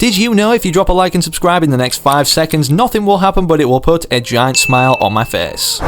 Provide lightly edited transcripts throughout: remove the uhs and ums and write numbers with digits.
Did you know if you drop a like and subscribe in the next 5 seconds, nothing will happen but it will put a giant smile on my face?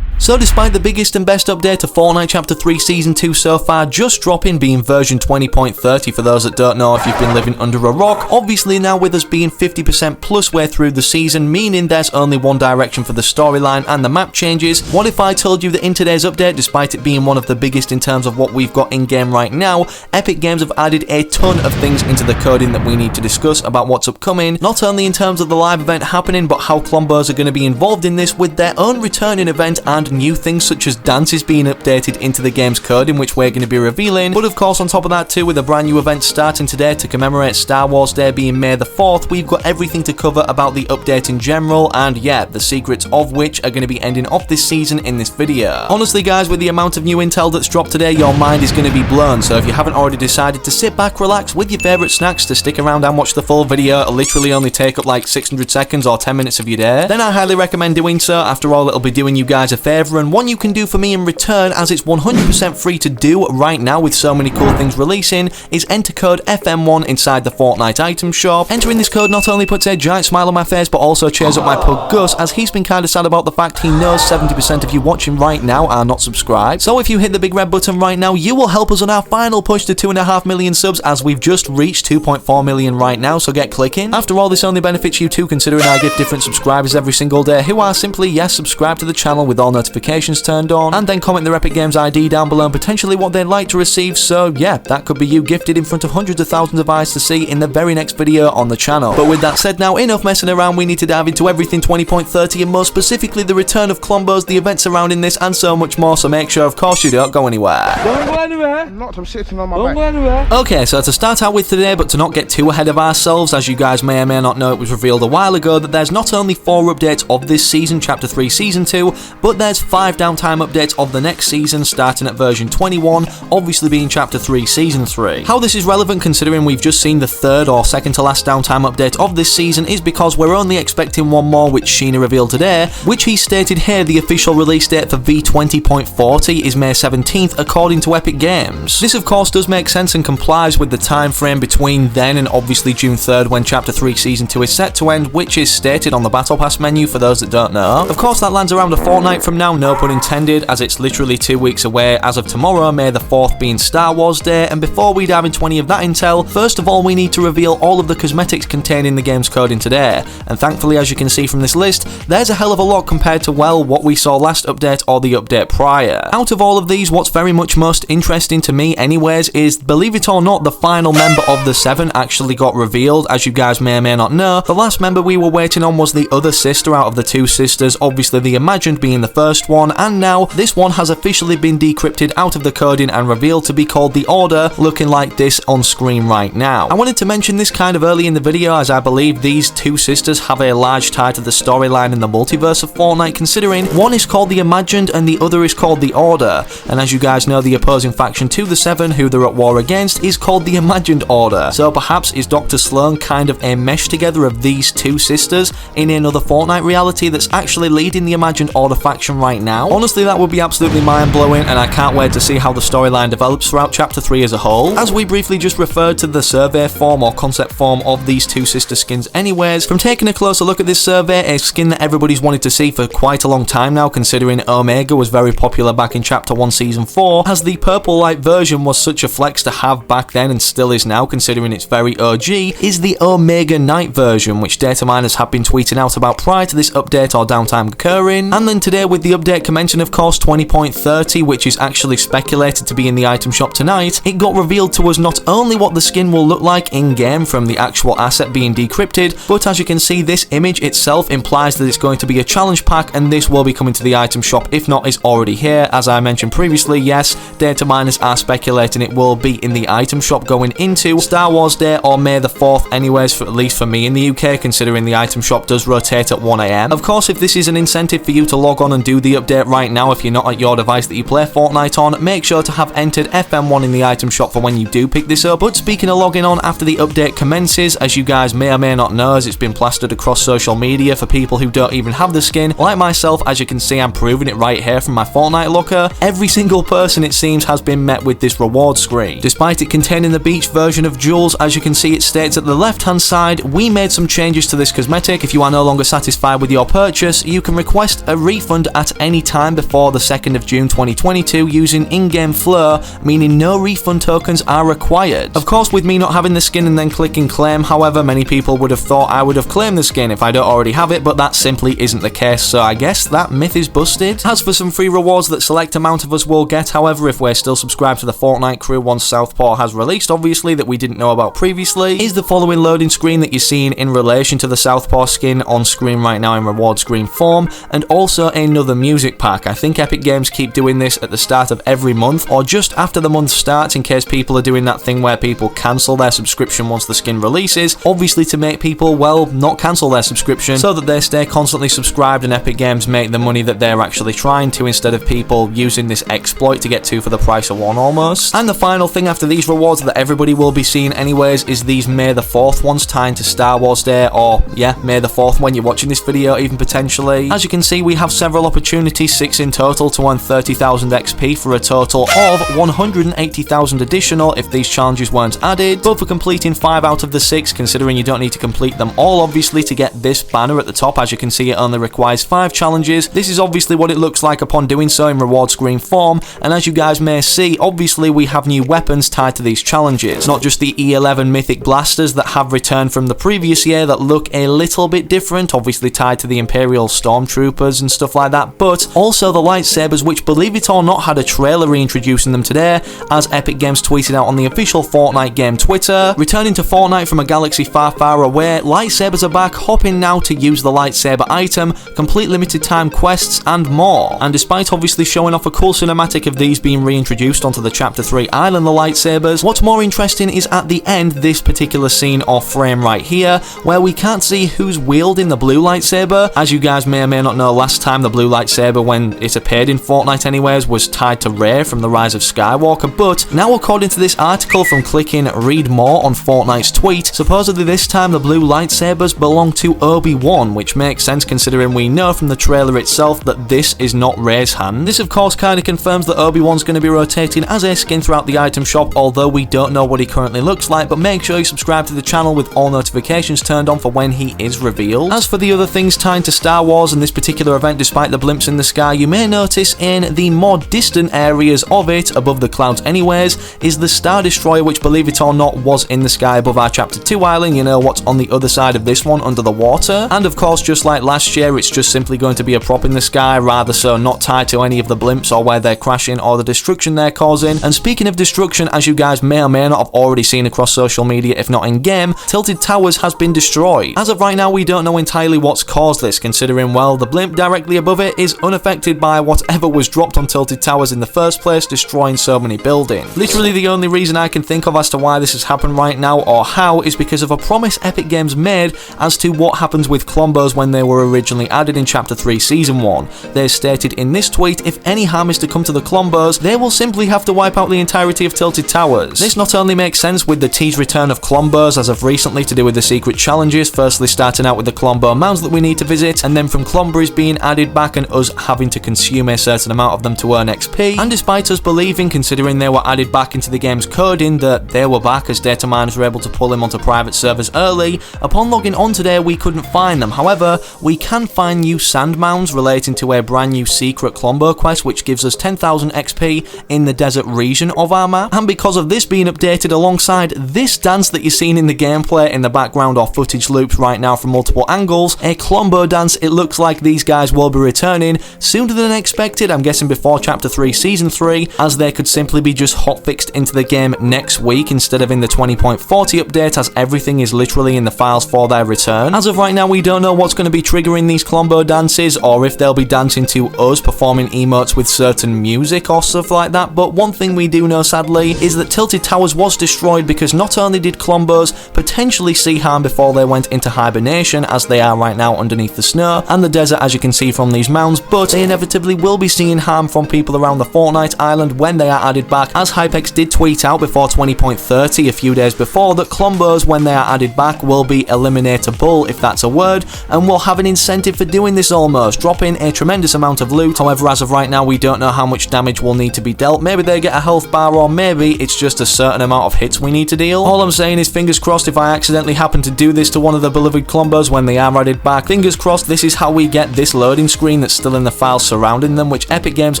So despite the biggest and best update to Fortnite Chapter 3 Season 2 so far just dropping being version 20.30 for those that don't know if you've been living under a rock, obviously now with us being 50% plus way through the season, meaning there's only one direction for the storyline and the map changes, what if I told you that in today's update, despite it being one of the biggest in terms of what we've got in game right now, Epic Games have added a ton of things into the coding that we need to discuss about what's upcoming, not only in terms of the live event happening, but how Klombos are going to be involved in this with their own returning event and new things such as dances being updated into the game's code, in which we're going to be revealing. But of course, on top of that too, with a brand new event starting today to commemorate Star Wars Day being May the 4th, we've got everything to cover about the update in general, and yeah, the secrets of which are going to be ending off this season in this video. Honestly guys, with the amount of new intel that's dropped today, your mind is going to be blown, so if you haven't already decided to sit back, relax with your favourite snacks to stick around and watch the full video, it'll literally only take up like 600 seconds or 10 minutes of your day, then I highly recommend doing so. After all, it'll be doing you guys a favour, and one you can do for me in return, as it's 100% free to do right now with so many cool things releasing, is enter code FM1 inside the Fortnite item shop. Entering this code not only puts a giant smile on my face, but also cheers up my pug Gus, as he's been kinda sad about the fact he knows 70% of you watching right now are not subscribed. So if you hit the big red button right now, you will help us on our final push to 2.5 million subs, as we've just reached 2.4 million right now, so get clicking. After all, this only benefits you too, considering I give different subscribers every single day who are simply, yes, subscribe to the channel with all notifications turned on, and then comment their Epic Games ID down below and potentially what they'd like to receive. So yeah, that could be you gifted in front of hundreds of thousands of eyes to see in the very next video on the channel. But with that said now, enough messing around, we need to dive into everything 20.30 and more specifically the return of Klombos, the events surrounding this and so much more, so make sure of course you don't go anywhere. Don't go anywhere. I'm not, I'm sitting on my Don't back. go anywhere. Okay, so to start out with today, but to not get too ahead of ourselves, as you guys may or may not know, it was revealed a while ago that there's not only 4 updates of this season, Chapter 3 Season 2, but there's 5 downtime updates of the next season, starting at version 21, obviously being Chapter 3 Season 3. How this is relevant considering we've just seen the 3rd or second to last downtime update of this season is because we're only expecting one more, which Sheena revealed today, which he stated here the official release date for V20.40 is May 17th according to Epic Games. This of course does make sense and complies with the time frame between then and obviously June 3rd when Chapter 3 Season 2 is set to end, which is stated on the Battle Pass menu for those that don't know. Of course that lands around a fortnight from now, no pun intended, as it's literally 2 weeks away as of tomorrow, May the 4th being Star Wars Day. And before we dive into any of that intel, first of all we need to reveal all of the cosmetics contained in the game's coding today, and thankfully as you can see from this list, there's a hell of a lot compared to, well, what we saw last update or the update prior. Out of all of these, what's very much most interesting to me anyways is, believe it or not, the final member of the 7 actually got revealed. As you guys may or may not know, the last member we were waiting on was the other sister out of the 2 sisters, obviously the Imagined being the first one, and now this one has officially been decrypted out of the coding and revealed to be called the Order, looking like this on screen right now. I wanted to mention this kind of early in the video, as I believe these 2 sisters have a large tie to the storyline in the multiverse of Fortnite, considering one is called the Imagined and the other is called the Order, and as you guys know, the opposing faction to the 7 who they're at war against is called the Imagined Order. So perhaps is Dr. Sloan kind of a mesh together of these 2 sisters in another Fortnite reality that's actually leading the Imagined Order faction right now? Honestly, that would be absolutely mind-blowing, and I can't wait to see how the storyline develops throughout Chapter 3 as a whole. As we briefly just referred to the survey form or concept form of these 2 sister skins anyways, from taking a closer look at this survey, a skin that everybody's wanted to see for quite a long time now, considering Omega was very popular back in Chapter 1 Season 4, as the purple light version was such a flex to have back then and still is now considering it's very OG, is the Omega Night version, which data miners have been tweeting out about prior to this update or downtime occurring. And then today with the update commencing of course 20.30, which is actually speculated to be in the item shop tonight, it got revealed to us not only what the skin will look like in-game from the actual asset being decrypted, but as you can see, this image itself implies that it's going to be a challenge pack, and this will be coming to the item shop, if not is already here. As I mentioned previously, yes, data miners are speculating it will be in the item shop going into Star Wars Day or May the 4th anyways, for at least for me in the UK, considering the item shop does rotate at 1 AM. Of course, if this is an incentive for you to log on and do the update right now if you're not at your device that you play Fortnite on. Make sure to have entered FM1 in the item shop for when you do pick this up. But speaking of logging on after the update commences, as you guys may or may not know, as it's been plastered across social media for people who don't even have the skin, like myself, as you can see, I'm proving it right here from my Fortnite locker. Every single person, it seems, has been met with this reward screen. Despite it containing the beach version of jewels, as you can see, it states at the left hand side, we made some changes to this cosmetic. If you are no longer satisfied with your purchase, you can request a refund at any time before the 2nd of June 2022 using in-game flow, meaning no refund tokens are required. Of course, with me not having the skin and then clicking claim, however, many people would have thought I would have claimed the skin if I don't already have it, but that simply isn't the case, so I guess that myth is busted. As for some free rewards that select amount of us will get, however, if we're still subscribed to the Fortnite crew once Southpaw has released, obviously, that we didn't know about previously, is the following loading screen that you're seeing in relation to the Southpaw skin on screen right now in reward screen form, and also another music pack. I think Epic Games keep doing this at the start of every month, or just after the month starts, in case people are doing that thing where people cancel their subscription once the skin releases, obviously to make people, well, not cancel their subscription, so that they stay constantly subscribed and Epic Games make the money that they're actually trying to, instead of people using this exploit to get two for the price of one almost. And the final thing after these rewards that everybody will be seeing anyways is these May the 4th ones tied to Star Wars Day, or yeah, May the 4th when you're watching this video even potentially. As you can see, we have several opportunities, 6 in total, to earn 30,000 XP for a total of 180,000 additional if these challenges weren't added, but for completing 5 out of the 6, considering you don't need to complete them all obviously to get this banner at the top, as you can see it only requires 5 challenges. This is obviously what it looks like upon doing so in reward screen form, and as you guys may see, obviously we have new weapons tied to these challenges, not just the E11 mythic blasters that have returned from the previous year that look a little bit different, obviously tied to the Imperial Stormtroopers and stuff like that, but also the lightsabers, which believe it or not had a trailer reintroducing them today, as Epic Games tweeted out on the official Fortnite game Twitter. Returning to Fortnite from a galaxy far, far away, lightsabers are back, hop in now to use the lightsaber item, complete limited time quests and more. And despite obviously showing off a cool cinematic of these being reintroduced onto the Chapter 3 island, the lightsabers, what's more interesting is at the end, this particular scene or frame right here, where we can't see who's wielding the blue lightsaber. As you guys may or may not know, last time the blue lightsaber, when it appeared in Fortnite anyways, was tied to Rey from The Rise of Skywalker, but now according to this article from clicking read more on Fortnite's tweet, supposedly this time the blue lightsabers belong to Obi-Wan, which makes sense considering we know from the trailer itself that this is not Rey's hand. This of course kind of confirms that Obi-Wan's going to be rotating as a skin throughout the item shop, although we don't know what he currently looks like, but make sure you subscribe to the channel with all notifications turned on for when he is revealed. As for the other things tied to Star Wars and this particular event, despite the blimps in the sky, you may notice in the more distant areas of it, above the clouds anyways, is the Star Destroyer, which believe it or not was in the sky above our Chapter 2 island, you know what's on the other side of this one under the water. And of course, just like last year, it's just simply going to be a prop in the sky, rather so not tied to any of the blimps or where they're crashing or the destruction they're causing. And speaking of destruction, as you guys may or may not have already seen across social media, if not in game, Tilted Towers has been destroyed. As of right now, we don't know entirely what's caused this, considering, well, the blimp directly above it is unaffected by whatever was dropped on Tilted Towers in the first place, destroying so many buildings. Literally the only reason I can think of as to why this has happened right now or how is because of a promise Epic Games made as to what happens with Klombos when they were originally added in Chapter 3 Season 1. They stated in this tweet, if any harm is to come to the Klombos, they will simply have to wipe out the entirety of Tilted Towers. This not only makes sense with the teased return of Klombos as of recently to do with the secret challenges, firstly starting out with the Klombo mounds that we need to visit, and then from Klombos being added back and us having to consume a certain amount of them to earn XP, and despite us believing, considering they were added back into the game's coding, that they were back as data miners were able to pull them onto private servers early, upon logging on today we couldn't find them. However, we can find new sand mounds relating to a brand new secret Klombo quest which gives us 10,000 XP in the desert region of our map, and because of this being updated alongside this dance that you're seeing in the gameplay in the background or footage loops right now from multiple angles, a Klombo dance, it looks like these guys will be returning sooner than expected, I'm guessing before Chapter 3 Season 3, as they could simply be just hotfixed into the game next week instead of in the 20.40 update, as everything is literally in the files for their return. As of right now, we don't know what's going to be triggering these Klombo dances, or if they'll be dancing to us performing emotes with certain music or stuff like that, but one thing we do know sadly is that Tilted Towers was destroyed because not only did Klombos potentially see harm before they went into hibernation, as they are right now underneath the snow and the desert, as you can see from these mounds, problems, but they inevitably will be seeing harm from people around the Fortnite island when they are added back, as Hypex did tweet out before 20.30 a few days before that Klombos, when they are added back, will be eliminatable, if that's a word, and will have an incentive for doing this almost, dropping a tremendous amount of loot. However, as of right now, we don't know how much damage will need to be dealt. Maybe they get a health bar, or maybe it's just a certain amount of hits we need to deal. All I'm saying is fingers crossed if I accidentally happen to do this to one of the beloved Klombos when they are added back. Fingers crossed this is how we get this loading screen that's still in the files surrounding them, which Epic Games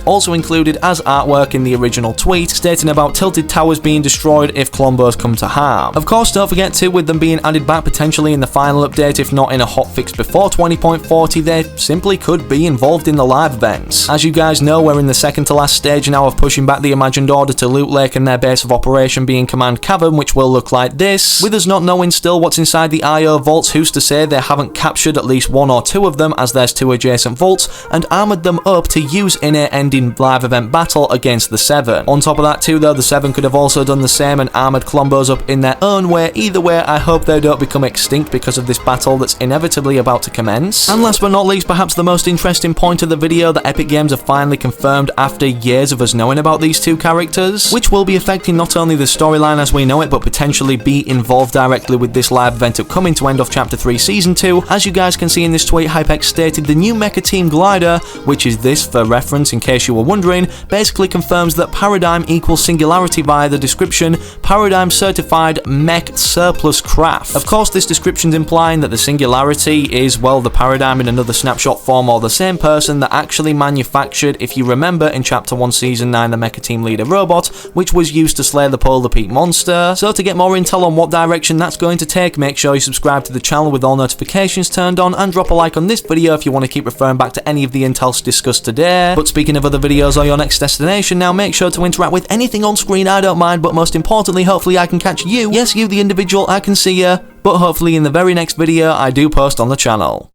also included as artwork in the original tweet, stating about tilted towers being destroyed if Klombos come to harm. Of course, don't forget too, with them being added back potentially in the final update, if not in a hotfix before 20.40, they simply could be involved in the live events. As you guys know, we're in the second to last stage now of pushing back the Imagined Order to Loot Lake and their base of operation being Command Cavern, which will look like this. With us not knowing still what's inside the IO vaults, who's to say they haven't captured at least one or two of them, as there's two adjacent vaults, and armoured them up to use in a ending live event battle against the 7. On top of that too though, the 7 could have also done the same and armoured Klombos up in their own way. Either way, I hope they don't become extinct because of this battle that's inevitably about to commence. And last but not least, perhaps the most interesting point of the video, that Epic Games have finally confirmed after years of us knowing about these two characters, which will be affecting not only the storyline as we know it, but potentially be involved directly with this live event upcoming to end off Chapter 3 Season 2. As you guys can see in this tweet, Hypex stated the new Mecha Team Glider, which is this for reference in case you were wondering, basically confirms that Paradigm equals Singularity via the description, Paradigm Certified Mech Surplus Craft. Of course, this description's implying that the Singularity is, well, the Paradigm in another snapshot form, or the same person that actually manufactured, if you remember, in Chapter 1 Season 9, the Mecha Team Leader robot, which was used to slay the Polar Peak monster. So to get more intel on what direction that's going to take, make sure you subscribe to the channel with all notifications turned on, and drop a like on this video if you want to keep referring back to any of the intel discussed today. But speaking of other videos or your next destination, now make sure to interact with anything on screen, I don't mind, but most importantly, hopefully I can catch you, yes you the individual, I can see ya, but hopefully in the very next video I do post on the channel.